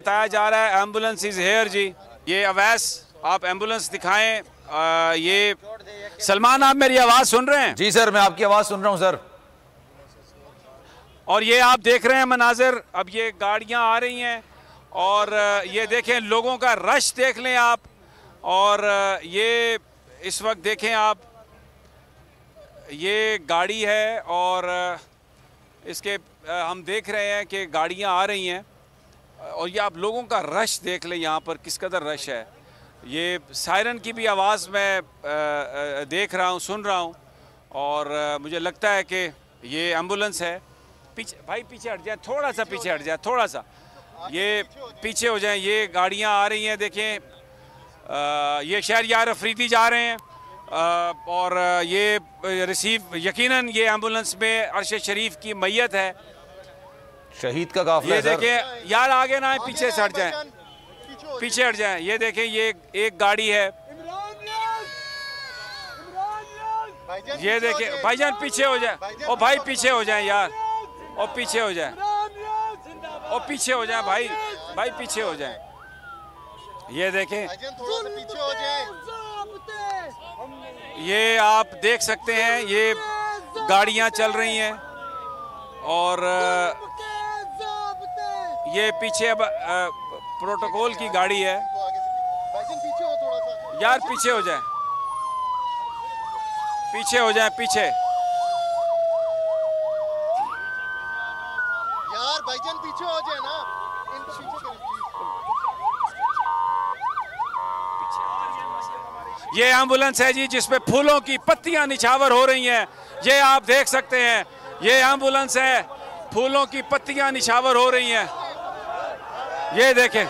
बताया जा रहा है एम्बुलेंस इज हेयर जी। ये अवैस, आप एम्बुलेंस दिखाएं। ये सलमान, आप मेरी आवाज़ सुन रहे हैं? जी सर, मैं आपकी आवाज़ सुन रहा हूं सर। और ये आप देख रहे हैं मनाजिर, अब ये गाड़ियां आ रही हैं और ये देखें लोगों का रश देख लें आप। और ये इस वक्त देखें आप, ये गाड़ी है और इसके हम देख रहे हैं कि गाड़ियां आ रही हैं और ये आप लोगों का रश देख लें यहाँ पर किस कदर रश है। ये सायरन की भी आवाज़ मैं देख रहा हूँ, सुन रहा हूँ और मुझे लगता है कि ये एम्बुलेंस है। पीछे भाई, पीछे हट जाए, थोड़ा सा पीछे हट जाए, थोड़ा सा ये पीछे हो जाए। ये गाड़ियाँ आ रही हैं, देखें ये शहरयार अफरीदी जा रहे हैं और ये रिसीव, यकीनन ये एम्बुलेंस में अरशद शरीफ की मैयत है, शहीद का काफिला ये है सर। देखें यार, आगे ना पीछे से हट जाए, पीछे हट जाए। ये देखें ये एक गाड़ी है, ये देखें भाईजान पीछे हो जाए, ओ भाई पीछे हो जाए यार, और पीछे हो जाए, और पीछे हो जाए भाई, भाई पीछे हो जाए। ये देखें, ये आप देख सकते हैं, ये गाड़ियां चल रही हैं और ये पीछे अब प्रोटोकॉल की गाड़ी है। यार पीछे हो जाए, पीछे हो जाए, पीछे यार भाईजान पीछे हो जाए ना, इनको पीछे करें प्लीज। ये एम्बुलेंस है जी जिसमें फूलों की पत्तियां निछावर हो रही हैं। ये आप देख सकते हैं, ये एम्बुलेंस है, फूलों की पत्तियां निछावर हो रही हैं। ये देखें।